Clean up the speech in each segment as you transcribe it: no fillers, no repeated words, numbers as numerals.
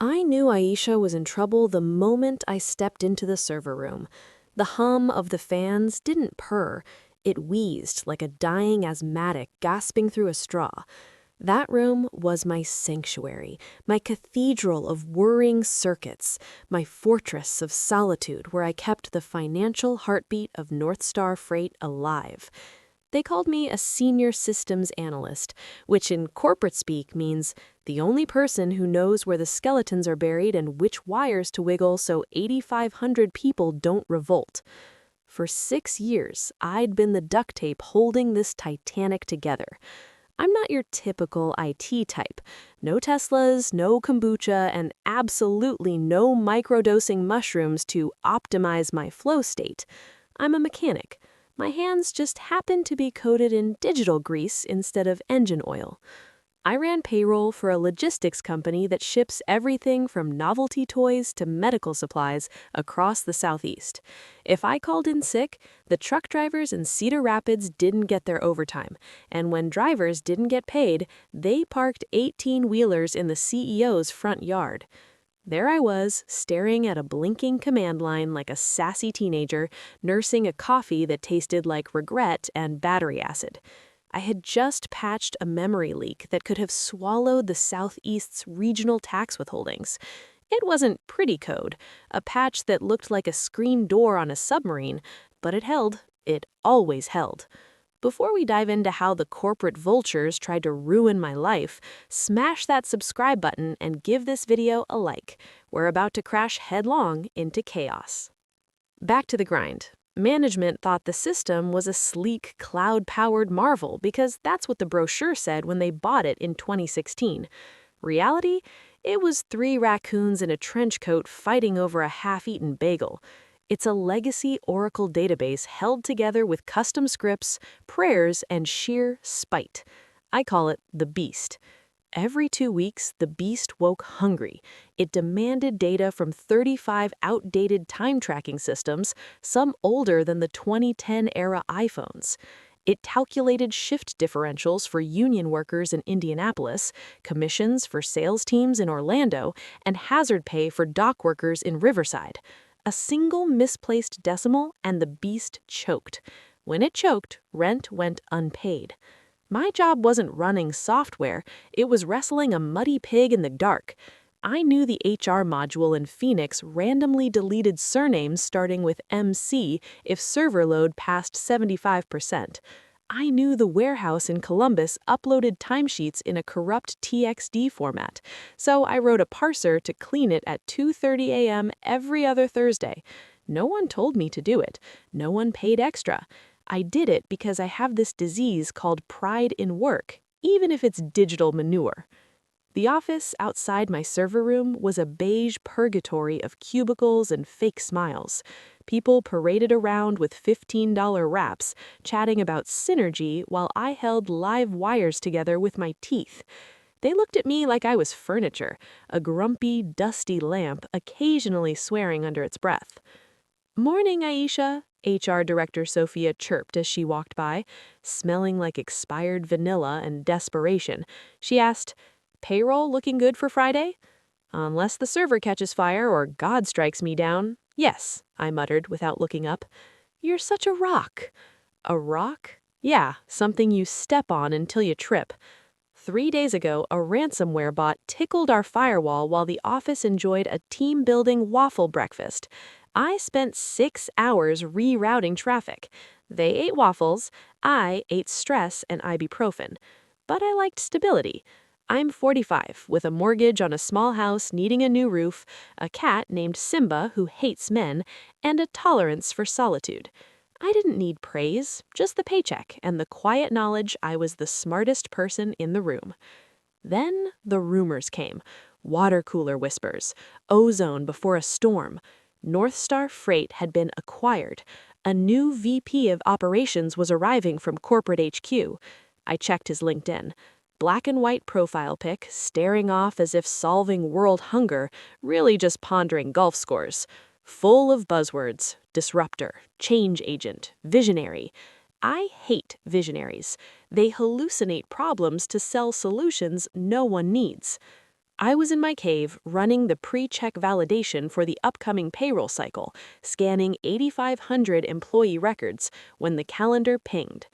I knew Aisha was in trouble the moment I stepped into the server room. The hum of the fans didn't purr. It wheezed like a dying asthmatic gasping through a straw. That room was my sanctuary, my cathedral of whirring circuits, my fortress of solitude where I kept the financial heartbeat of North Star Freight alive. They called me a senior systems analyst, which in corporate speak means the only person who knows where the skeletons are buried and which wires to wiggle so 8,500 people don't revolt. For 6 years, I'd been the duct tape holding this Titanic together. I'm not your typical IT type. No Teslas, no kombucha, and absolutely no microdosing mushrooms to optimize my flow state. I'm a mechanic. My hands just happen to be coated in digital grease instead of engine oil. I ran payroll for a logistics company that ships everything from novelty toys to medical supplies across the Southeast. If I called in sick, the truck drivers in Cedar Rapids didn't get their overtime, and when drivers didn't get paid, they parked 18-wheelers in the CEO's front yard. There I was, staring at a blinking command line like a sassy teenager, nursing a coffee that tasted like regret and battery acid. I had just patched a memory leak that could have swallowed the Southeast's regional tax withholdings. It wasn't pretty code, a patch that looked like a screen door on a submarine, but it held. It always held. Before we dive into how the corporate vultures tried to ruin my life, smash that subscribe button and give this video a like. We're about to crash headlong into chaos. Back to the grind. Management thought the system was a sleek, cloud-powered marvel because that's what the brochure said when they bought it in 2016. Reality? It was 3 raccoons in a trench coat fighting over a half-eaten bagel. It's a legacy Oracle database held together with custom scripts, prayers, and sheer spite. I call it the Beast. Every 2 weeks, the Beast woke hungry. It demanded data from 35 outdated time-tracking systems, some older than the 2010-era iPhones. It calculated shift differentials for union workers in Indianapolis, commissions for sales teams in Orlando, and hazard pay for dock workers in Riverside. A single misplaced decimal and the Beast choked. When it choked, rent went unpaid. My job wasn't running software, it was wrestling a muddy pig in the dark. I knew the HR module in Phoenix randomly deleted surnames starting with MC if server load passed 75%. I knew the warehouse in Columbus uploaded timesheets in a corrupt TXT format, so I wrote a parser to clean it at 2:30 a.m. every other Thursday. No one told me to do it. No one paid extra. I did it because I have this disease called pride in work, even if it's digital manure. The office outside my server room was a beige purgatory of cubicles and fake smiles. People paraded around with $15 wraps, chatting about synergy while I held live wires together with my teeth. They looked at me like I was furniture, a grumpy, dusty lamp occasionally swearing under its breath. "Morning, Aisha," HR Director Sophia chirped as she walked by. Smelling like expired vanilla and desperation, she asked, "Payroll looking good for Friday?" "Unless the server catches fire or God strikes me down, yes," I muttered without looking up. "You're such a rock." "A rock?" "Yeah, something you step on until you trip. 3 days ago, a ransomware bot tickled our firewall while the office enjoyed a team-building waffle breakfast. I spent 6 hours rerouting traffic. They ate waffles, I ate stress and ibuprofen. But I liked stability. I'm 45, with a mortgage on a small house needing a new roof, a cat named Simba who hates men, and a tolerance for solitude. I didn't need praise, just the paycheck and the quiet knowledge I was the smartest person in the room. Then the rumors came. Water cooler whispers. Ozone before a storm. North Star Freight had been acquired. A new VP of operations was arriving from corporate HQ. I checked his LinkedIn. Black and white profile pic, staring off as if solving world hunger, really just pondering golf scores. Full of buzzwords: disruptor, change agent, visionary. I hate visionaries. They hallucinate problems to sell solutions no one needs. I was in my cave running the pre-check validation for the upcoming payroll cycle, scanning 8,500 employee records when the calendar pinged.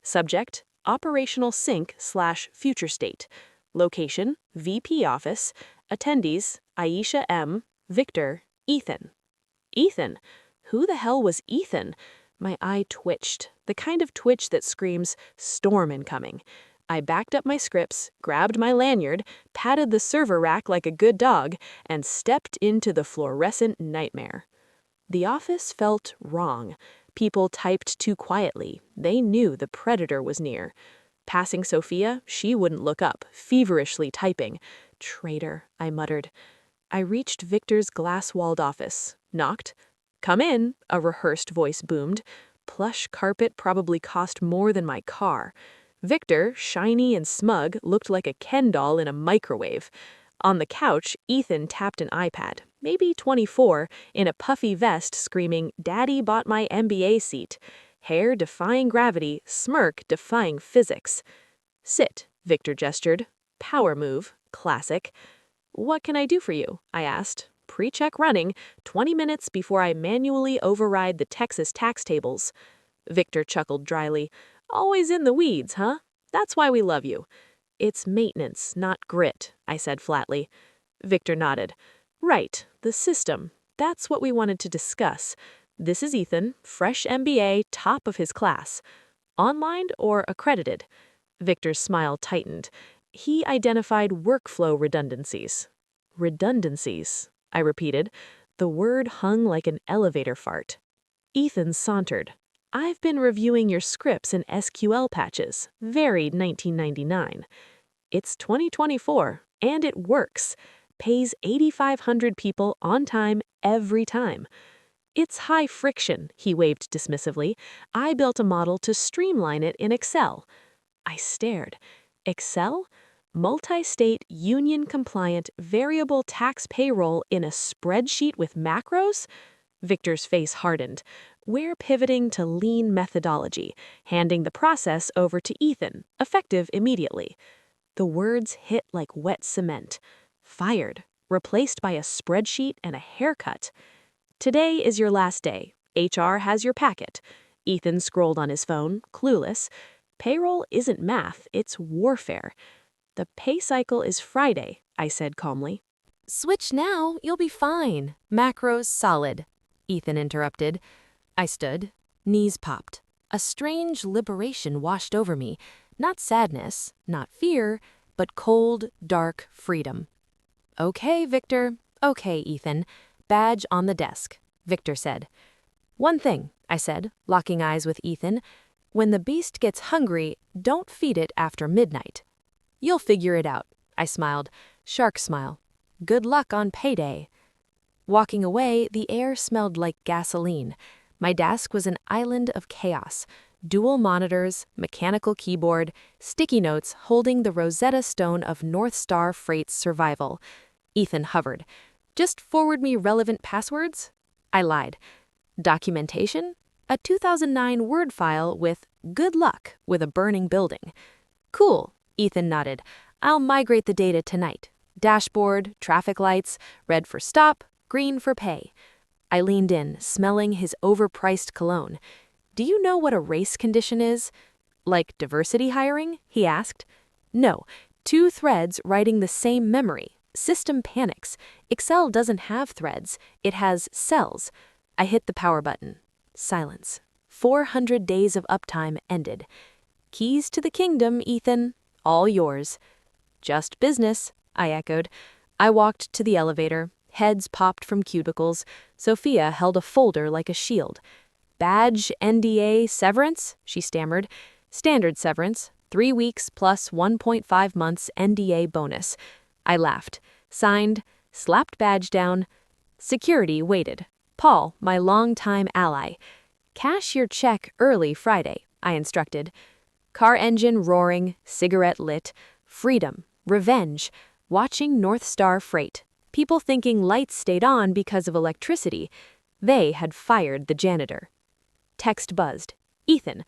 Subject, Operational Sync/Future State. Location, VP Office. Attendees, Aisha M., Victor, Ethan. Ethan? Who the hell was Ethan? My eye twitched, the kind of twitch that screams, storm incoming. I backed up my scripts, grabbed my lanyard, patted the server rack like a good dog, and stepped into the fluorescent nightmare. The office felt wrong. People typed too quietly. They knew the predator was near. Passing Sophia, she wouldn't look up, feverishly typing. Traitor, I muttered. I reached Victor's glass-walled office, knocked. Come in, a rehearsed voice boomed. Plush carpet probably cost more than my car. Victor, shiny and smug, looked like a Ken doll in a microwave. On the couch, Ethan tapped an iPad, maybe 24, in a puffy vest screaming, "Daddy bought my MBA seat." Hair defying gravity, smirk defying physics. Sit, Victor gestured. Power move, classic. What can I do for you? I asked. Pre-check running, 20 minutes before I manually override the Texas tax tables. Victor chuckled dryly. Always in the weeds, huh? That's why we love you. It's maintenance, not grit, I said flatly. Victor nodded. Right, the system. That's what we wanted to discuss. This is Ethan, fresh MBA, top of his class. Online or accredited? Victor's smile tightened. He identified workflow redundancies. Redundancies, I repeated. The word hung like an elevator fart. Ethan sauntered. I've been reviewing your scripts and SQL patches. Very 1999. It's 2024, and it works. Pays 8,500 people on time every time. It's high friction, he waved dismissively. I built a model to streamline it in Excel. I stared. Excel? Multi-state, union-compliant, variable tax payroll in a spreadsheet with macros? Victor's face hardened. We're pivoting to lean methodology, handing the process over to Ethan, effective immediately. The words hit like wet cement. Fired, replaced by a spreadsheet and a haircut. Today is your last day. HR has your packet. Ethan scrolled on his phone, clueless. Payroll isn't math, it's warfare. The pay cycle is Friday, I said calmly. Switch now, you'll be fine. Macros solid, Ethan interrupted. I stood. Knees popped. A strange liberation washed over me. Not sadness, not fear, but cold, dark freedom. Okay, Victor. Okay, Ethan. Badge on the desk, Victor said. One thing, I said, locking eyes with Ethan. When the beast gets hungry, don't feed it after midnight. You'll figure it out, I smiled. Shark smile. Good luck on payday. Walking away, the air smelled like gasoline. My desk was an island of chaos. Dual monitors, mechanical keyboard, sticky notes holding the Rosetta Stone of North Star Freight's survival. Ethan hovered. Just forward me relevant passwords? I lied. Documentation? A 2009 Word file with good luck with a burning building. Cool, Ethan nodded. I'll migrate the data tonight. Dashboard, traffic lights, red for stop, green for pay. I leaned in, smelling his overpriced cologne. Do you know what a race condition is? Like diversity hiring? He asked. No, 2 threads writing the same memory. System panics. Excel doesn't have threads. It has cells. I hit the power button. Silence. 400 days of uptime ended. Keys to the kingdom, Ethan. All yours. Just business, I echoed. I walked to the elevator. Heads popped from cubicles. Sophia held a folder like a shield. Badge, NDA, severance, she stammered. Standard severance, 3 weeks plus 1.5 months NDA bonus. I laughed. Signed, slapped badge down. Security waited. Paul, my longtime ally. Cash your check early Friday, I instructed. Car engine roaring, cigarette lit. Freedom, revenge, watching North Star Freight. People thinking lights stayed on because of electricity. They had fired the janitor. Text buzzed. Ethan.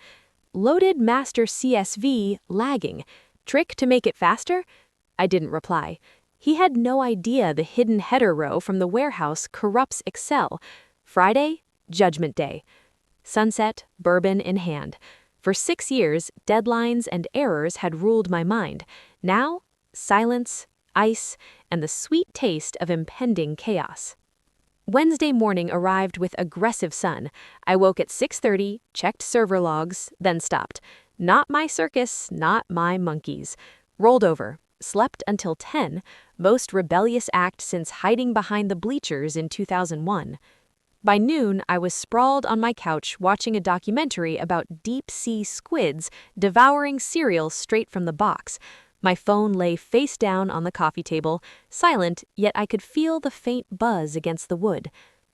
Loaded master CSV lagging. Trick to make it faster? I didn't reply. He had no idea the hidden header row from the warehouse corrupts Excel. Friday, Judgment Day. Sunset, bourbon in hand. For 6 years, deadlines and errors had ruled my mind. Now, silence, ice, and the sweet taste of impending chaos. Wednesday morning arrived with aggressive sun. I woke at 6:30, checked server logs, then stopped. Not my circus, not my monkeys. Rolled over, slept until 10, most rebellious act since hiding behind the bleachers in 2001. By noon, I was sprawled on my couch watching a documentary about deep-sea squids devouring cereal straight from the box. My phone lay face down on the coffee table, silent, yet I could feel the faint buzz against the wood.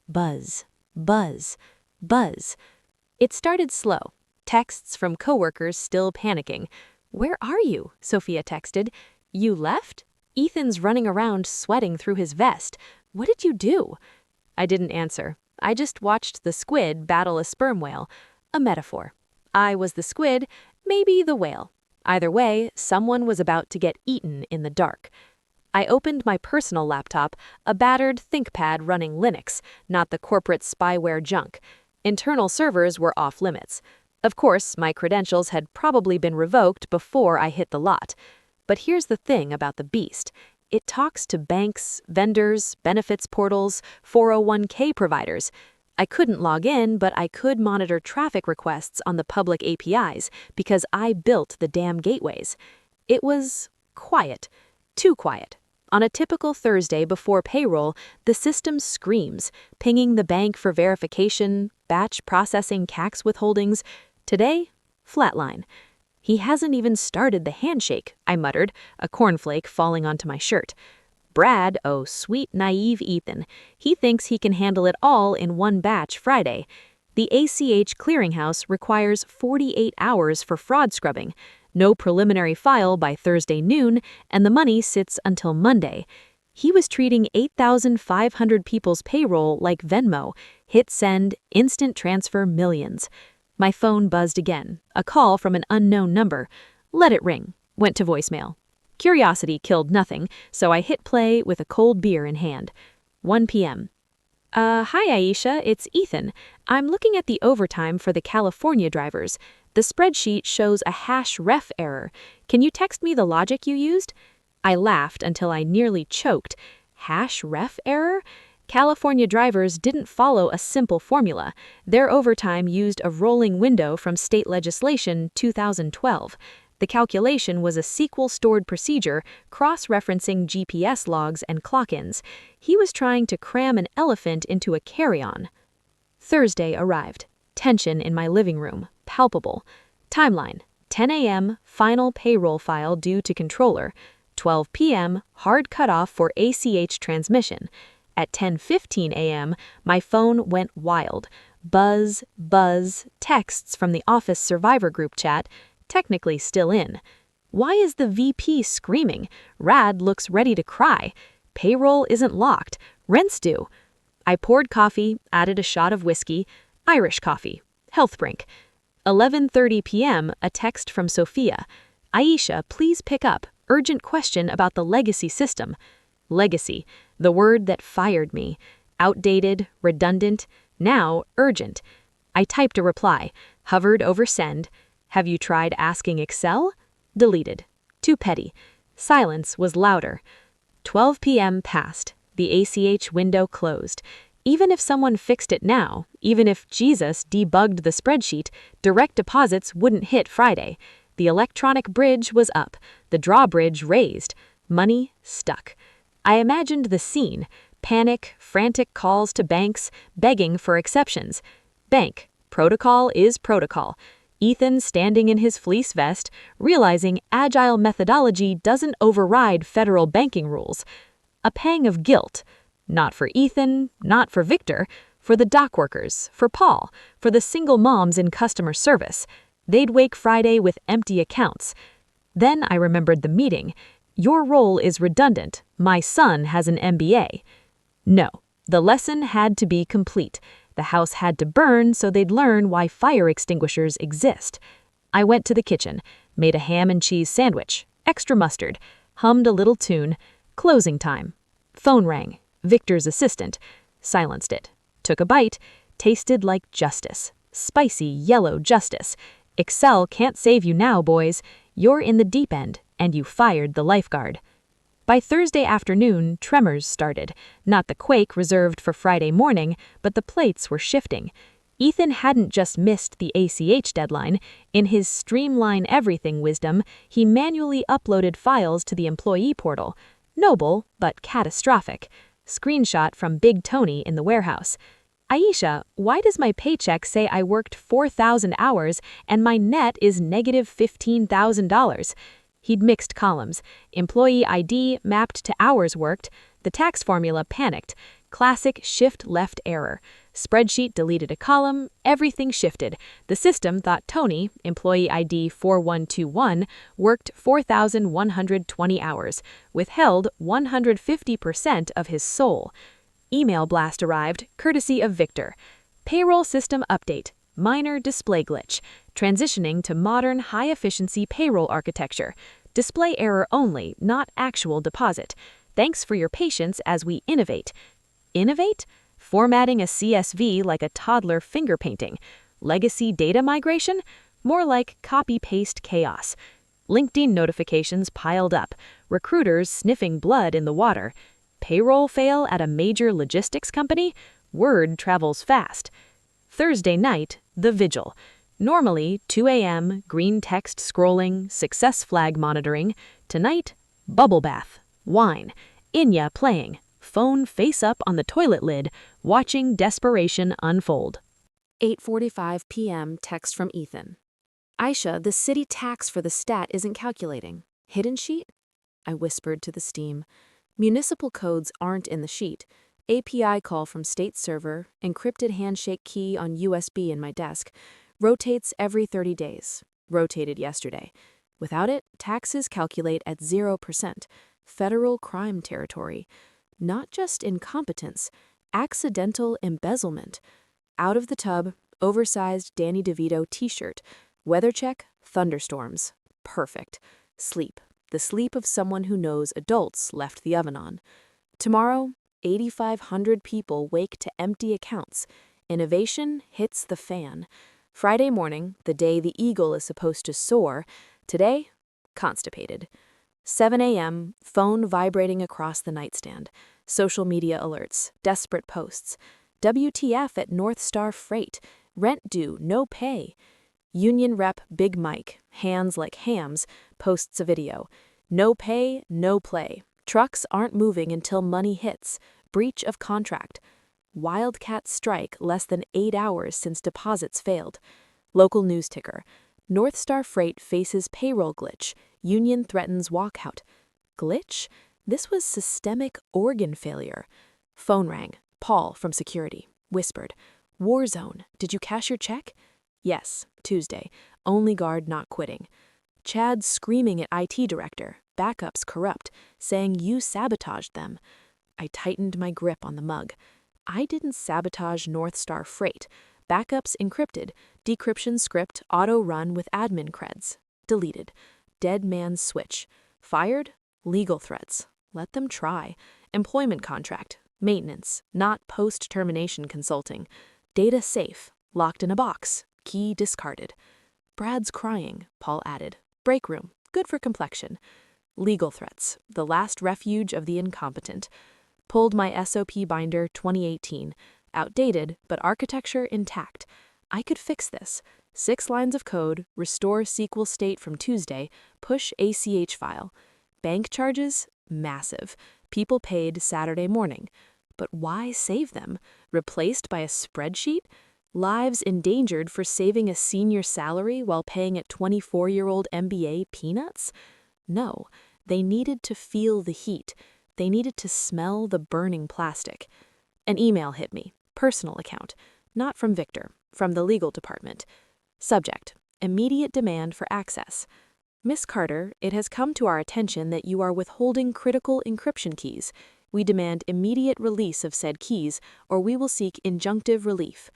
Buzz, buzz, buzz. It started slow. Texts from coworkers still panicking. "Where are you?" Sophia texted. "You left?" "Ethan's running around sweating through his vest. What did you do?" I didn't answer. I just watched the squid battle a sperm whale. A metaphor. I was the squid, maybe the whale. Either way, someone was about to get eaten in the dark. I opened my personal laptop, a battered ThinkPad running Linux, not the corporate spyware junk. Internal servers were off limits. Of course, my credentials had probably been revoked before I hit the lot. But here's the thing about the beast. It talks to banks, vendors, benefits portals, 401k providers. I couldn't log in, but I could monitor traffic requests on the public APIs because I built the damn gateways. It was quiet. Too quiet. On a typical Thursday before payroll, the system screams, pinging the bank for verification, batch processing CAX withholdings. Today, flatline. "He hasn't even started the handshake," I muttered, a cornflake falling onto my shirt. Brad, oh sweet naive Ethan, he thinks he can handle it all in one batch Friday. The ACH clearinghouse requires 48 hours for fraud scrubbing, no preliminary file by Thursday noon, and the money sits until Monday. He was treating 8,500 people's payroll like Venmo, hit send, instant transfer millions. My phone buzzed again, a call from an unknown number. Let it ring. Went to voicemail. Curiosity killed nothing, so I hit play with a cold beer in hand. 1 p.m. Hi Aisha, it's Ethan. I'm looking at the overtime for the California drivers. The spreadsheet shows a hash ref error. Can you text me the logic you used? I laughed until I nearly choked. Hash ref error? California drivers didn't follow a simple formula. Their overtime used a rolling window from state legislation 2012. The calculation was a SQL-stored procedure, cross-referencing GPS logs and clock-ins. He was trying to cram an elephant into a carry-on. Thursday arrived. Tension in my living room, palpable. Timeline: 10 a.m., final payroll file due to controller. 12 p.m., hard cutoff for ACH transmission. At 10:15 a.m., my phone went wild. Buzz, buzz, texts from the office survivor group chat, technically still in. Why is the VP screaming? Rad looks ready to cry. Payroll isn't locked. Rent's due. I poured coffee, added a shot of whiskey, Irish coffee, health brink. 11:30 p.m., a text from Sophia. Aisha, please pick up. Urgent question about the legacy system. Legacy, the word that fired me. Outdated, redundant, now urgent. I typed a reply, hovered over send. Have you tried asking Excel? Deleted. Too petty. Silence was louder. 12 p.m. passed. The ACH window closed. Even if someone fixed it now, even if Jesus debugged the spreadsheet, direct deposits wouldn't hit Friday. The electronic bridge was up. The drawbridge raised. Money stuck. I imagined the scene. Panic, frantic calls to banks, begging for exceptions. Bank. Protocol is protocol. Ethan standing in his fleece vest, realizing agile methodology doesn't override federal banking rules. A pang of guilt. Not for Ethan, not for Victor, for the dock workers, for Paul, for the single moms in customer service. They'd wake Friday with empty accounts. Then I remembered the meeting. Your role is redundant. My son has an MBA. No, the lesson had to be complete. The house had to burn so they'd learn why fire extinguishers exist. I went to the kitchen, made a ham and cheese sandwich, extra mustard, hummed a little tune. Closing time. Phone rang. Victor's assistant. Silenced it. Took a bite. Tasted like justice. Spicy yellow justice. Excel can't save you now, boys. You're in the deep end, and you fired the lifeguard. By Thursday afternoon, tremors started. Not the quake reserved for Friday morning, but the plates were shifting. Ethan hadn't just missed the ACH deadline. In his streamline everything wisdom, he manually uploaded files to the employee portal. Noble, but catastrophic. Screenshot from Big Tony in the warehouse. Aisha, why does my paycheck say I worked 4,000 hours and my net is negative $15,000? He'd mixed columns. Employee ID mapped to hours worked. The tax formula panicked. Classic shift-left error. Spreadsheet deleted a column. Everything shifted. The system thought Tony, employee ID 4121, worked 4,120 hours, withheld 150% of his soul. Email blast arrived, courtesy of Victor. Payroll system update. Minor display glitch. Transitioning to modern high-efficiency payroll architecture. Display error only, not actual deposit. Thanks for your patience as we innovate. Innovate? Formatting a CSV like a toddler finger painting. Legacy data migration? More like copy-paste chaos. LinkedIn notifications piled up. Recruiters sniffing blood in the water. Payroll fail at a major logistics company? Word travels fast. Thursday night, the vigil. Normally, 2 a.m., green text scrolling, success flag monitoring. Tonight, bubble bath, wine, Inya playing, phone face up on the toilet lid, watching desperation unfold. 8:45 p.m. text from Ethan. Aisha, the city tax for the stat isn't calculating. Hidden sheet? I whispered to the steam. Municipal codes aren't in the sheet. API call from state server, encrypted handshake key on USB in my desk, rotates every 30 days. Rotated yesterday. Without it, taxes calculate at 0%. Federal crime territory. Not just incompetence, accidental embezzlement. Out of the tub, oversized Danny DeVito t-shirt. Weather check, thunderstorms. Perfect. Sleep. The sleep of someone who knows adults left the oven on. Tomorrow, 8,500 people wake to empty accounts. Innovation hits the fan. Friday morning, the day the eagle is supposed to soar. Today, constipated. 7 a.m., phone vibrating across the nightstand. Social media alerts, desperate posts. WTF at North Star Freight. Rent due, no pay. Union rep Big Mike, hands like hams, posts a video. No pay, no play. Trucks aren't moving until money hits. Breach of contract. Wildcat strike less than 8 hours since deposits failed. Local news ticker. North Star Freight faces payroll glitch. Union threatens walkout. Glitch? This was systemic organ failure. Phone rang. Paul from security. Whispered. War zone. Did you cash your check? Yes. Tuesday. Only guard not quitting. Chad screaming at IT director. Backups corrupt. Saying you sabotaged them. I tightened my grip on the mug. I didn't sabotage North Star Freight. Backups encrypted. Decryption script auto-run with admin creds. Deleted. Dead man's switch. Fired? Legal threats. Let them try. Employment contract. Maintenance. Not post-termination consulting. Data safe. Locked in a box. Key discarded. Brad's crying, Paul added. Break room. Good for complexion. Legal threats. The last refuge of the incompetent. Pulled my SOP binder 2018. Outdated, but architecture intact. I could fix this. 6 lines of code, restore SQL state from Tuesday, push ACH file. Bank charges? Massive. People paid Saturday morning. But why save them? Replaced by a spreadsheet? Lives endangered for saving a senior salary while paying at 24-year-old MBA peanuts? No, they needed to feel the heat. They needed to smell the burning plastic. An email hit me. Personal account. Not from Victor, from the legal department. Subject: immediate demand for access. Miss Carter, it has come to our attention that you are withholding critical encryption keys. We demand immediate release of said keys, or we will seek injunctive relief.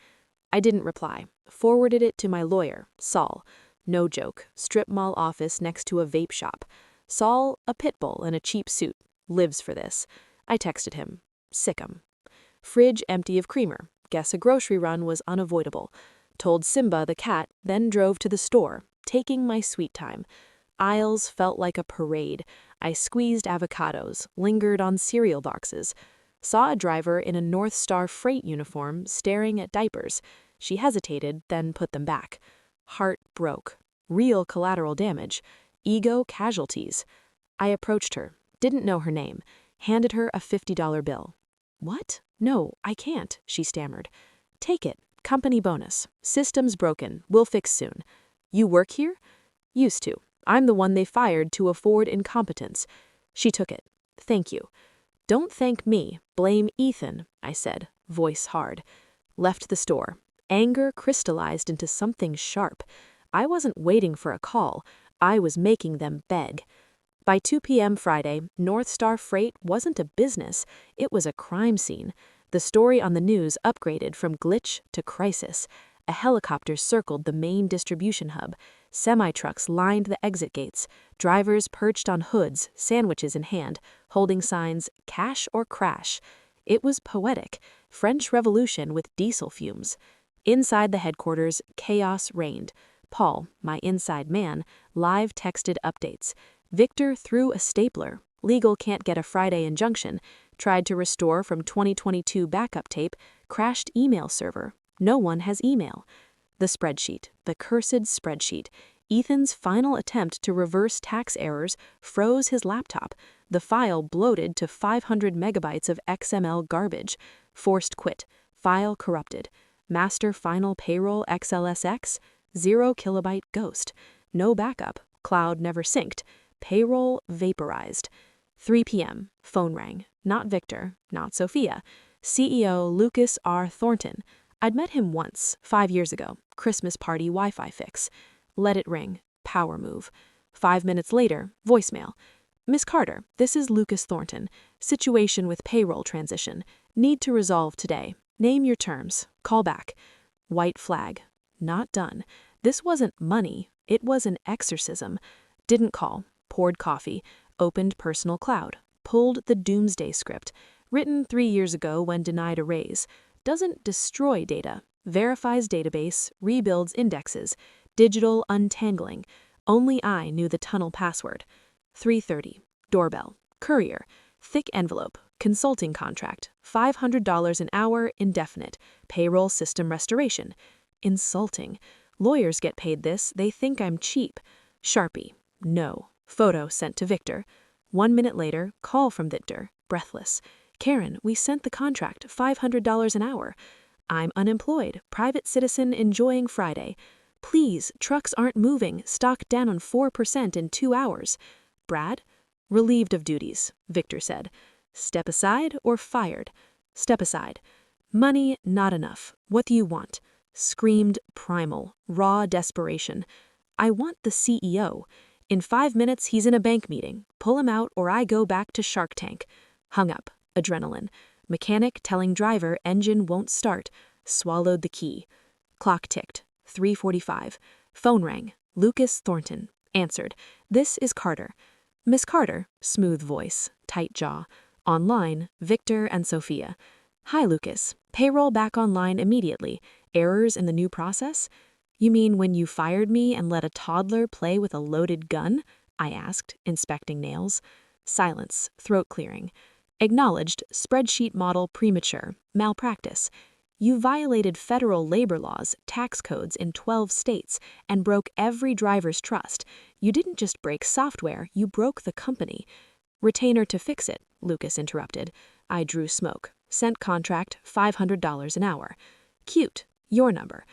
I didn't reply. Forwarded it to my lawyer, Saul. No joke. Strip mall office next to a vape shop. Saul, a pit bull in a cheap suit. Lives for this. I texted him. Sick 'em. Fridge empty of creamer. Guess a grocery run was unavoidable. Told Simba the cat, then drove to the store, taking my sweet time. Aisles felt like a parade. I squeezed avocados, lingered on cereal boxes. Saw a driver in a North Star freight uniform staring at diapers. She hesitated, then put them back. Heart broke. Real collateral damage. Ego casualties. I approached her, didn't know her name, handed her a $50 bill. What? No, I can't, she stammered. Take it. Company bonus. System's broken. We'll fix soon. You work here? Used to. I'm the one they fired to afford incompetence. She took it. Thank you. Don't thank me. Blame Ethan, I said, voice hard. Left the store. Anger crystallized into something sharp. I wasn't waiting for a call. I was making them beg. By 2 p.m. Friday, North Star Freight wasn't a business. It was a crime scene. The story on the news upgraded from glitch to crisis. A helicopter circled the main distribution hub. Semi-trucks lined the exit gates. Drivers perched on hoods, sandwiches in hand, holding signs, cash or crash. It was poetic. French Revolution with diesel fumes. Inside the headquarters, chaos reigned. Paul, my inside man, live texted updates. Victor threw a stapler. Legal can't get a Friday injunction. Tried to restore from 2022 backup tape. Crashed email server. No one has email. The spreadsheet, the cursed spreadsheet. Ethan's final attempt to reverse tax errors froze his laptop. The file bloated to 500 megabytes of XML garbage. Forced quit. File corrupted. Master final payroll XLSX. 0 kilobyte ghost. No backup. Cloud never synced. Payroll vaporized. 3 p.m. Phone rang. Not Victor, not Sophia. CEO Lucas R. Thornton. I'd met him once, 5 years ago. Christmas party Wi-Fi fix. Let it ring. Power move. 5 minutes later, voicemail. Miss Carter, this is Lucas Thornton. Situation with payroll transition. Need to resolve today. Name your terms. Call back. White flag. Not done. This wasn't money. It was an exorcism. Didn't call. Poured coffee. Opened personal cloud. Pulled the doomsday script. Written 3 years ago when denied a raise. Doesn't destroy data. Verifies database. Rebuilds indexes. Digital untangling. Only I knew the tunnel password. 3:30. Doorbell. Courier. Thick envelope. Consulting contract. $500 an hour, indefinite. Payroll system restoration. Insulting. Lawyers get paid this, they think I'm cheap. Sharpie. No. Photo sent to Victor. 1 minute later, call from Victor. Breathless. Karen, we sent the contract, $500 an hour. I'm unemployed, private citizen enjoying Friday. Please, trucks aren't moving, stock down 4% in 2 hours. Brad? Relieved of duties, Victor said. Step aside or fired? Step aside. Money, not enough. What do you want? Screamed primal, raw desperation. I want the CEO. In 5 minutes, he's in a bank meeting. Pull him out or I go back to Shark Tank. Hung up. Adrenaline. Mechanic telling driver engine won't start. Swallowed the key. Clock ticked. 3:45. Phone rang. Lucas Thornton. Answered. This is Carter. Miss Carter. Smooth voice. Tight jaw. Online. Victor and Sophia. Hi, Lucas. Payroll back online immediately. Errors in the new process? You mean when you fired me and let a toddler play with a loaded gun? I asked, inspecting nails. Silence. Throat clearing. Acknowledged. Spreadsheet model premature. Malpractice. You violated federal labor laws, tax codes in 12 states, and broke every driver's trust. You didn't just break software, you broke the company. Retainer to fix it, Lucas interrupted. I drew smoke. Sent contract, $500 an hour. Cute. Your number.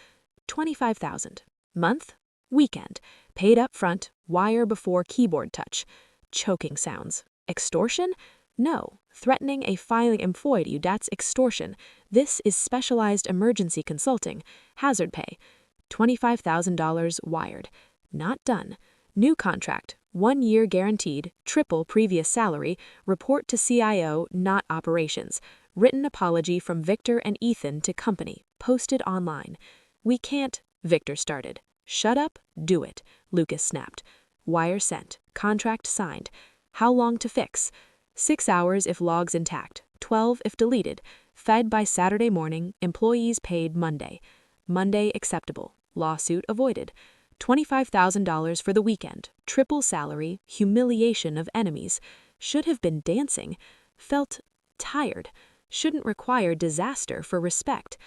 25,000. Month? Weekend. Paid up front, wire before keyboard touch. Choking sounds. Extortion? No. Threatening a filing employee, that's extortion. This is specialized emergency consulting. Hazard pay. $25,000 wired. Not done. New contract. 1 year guaranteed, triple previous salary, report to CIO, not operations. Written apology from Victor and Ethan to company, posted online. We can't, Victor started. Shut up, do it, Lucas snapped. Wire sent, contract signed. How long to fix? 6 hours if logs intact, 12 if deleted. Fed by Saturday morning, employees paid Monday. Monday acceptable, lawsuit avoided. $25,000 for the weekend, triple salary, humiliation of enemies. Should have been dancing. Felt tired. Shouldn't require disaster for respect.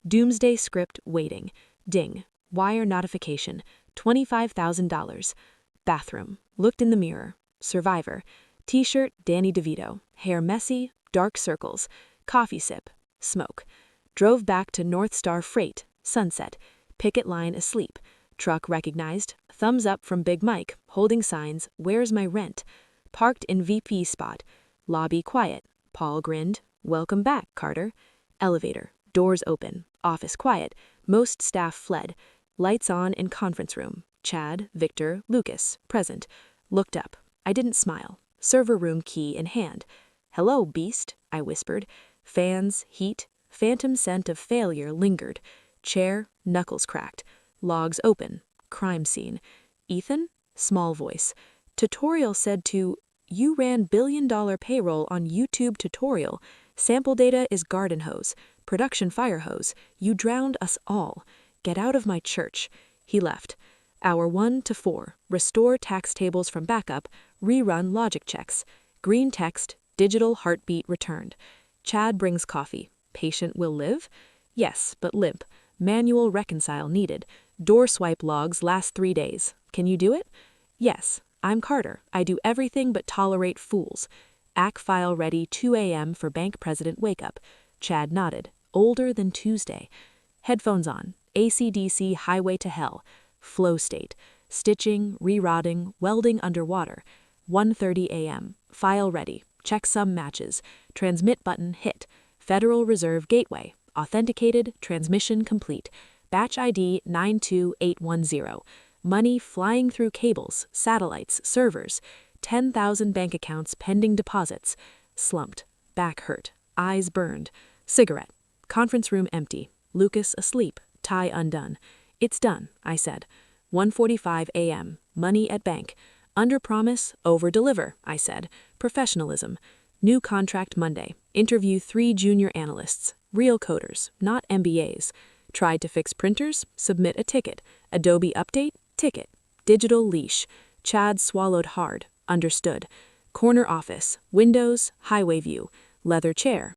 Doomsday script waiting. Ding. Wire notification. $25,000. Bathroom. Looked in the mirror. Survivor. T-shirt Danny DeVito. Hair messy. Dark circles. Coffee sip. Smoke. Drove back to North Star Freight. Sunset. Picket line asleep. Truck recognized. Thumbs up from Big Mike, holding signs, "Where's my rent?" Parked in VP spot. Lobby quiet. Paul grinned. "Welcome back, Carter." Elevator. Doors open. Office quiet. Most staff fled. Lights on in conference room. Chad, Victor, Lucas, present. Looked up. I didn't smile. Server room key in hand. "Hello, beast," I whispered. Fans, heat, phantom scent of failure lingered. Chair, knuckles cracked. Logs open. Crime scene. "Ethan?" Small voice. Tutorial said to, "You ran billion-dollar payroll on YouTube tutorial. Sample data is garden hose. Production fire hose. You drowned us all. Get out of my church." He left. Hour 1 to 4. Restore tax tables from backup. Rerun logic checks. Green text. Digital heartbeat returned. Chad brings coffee. Patient will live? Yes, but limp. Manual reconcile needed. Door swipe logs last 3 days. Can you do it? Yes. I'm Carter. I do everything but tolerate fools. AC file ready 2 a.m. for bank president wake up. Chad nodded. Older than Tuesday. Headphones on. AC/DC highway to hell. Flow state. Stitching, rerouting, welding underwater. 1:30 a.m. File ready. Checksum matches. Transmit button hit. Federal Reserve Gateway. Authenticated. Transmission complete. Batch ID 92810. Money flying through cables, satellites, servers. 10,000 bank accounts pending deposits. Slumped. Back hurt. Eyes burned. Cigarette. Conference room empty. Lucas asleep. Tie undone. "It's done," I said. 1:45 a.m. Money at bank. "Under promise, over deliver," I said. Professionalism. New contract Monday. Interview 3 junior analysts. Real coders, not MBAs. Tried to fix printers? Submit a ticket. Adobe update? Ticket. Digital leash. Chad swallowed hard. Understood. Corner office. Windows. Highway view. Leather chair.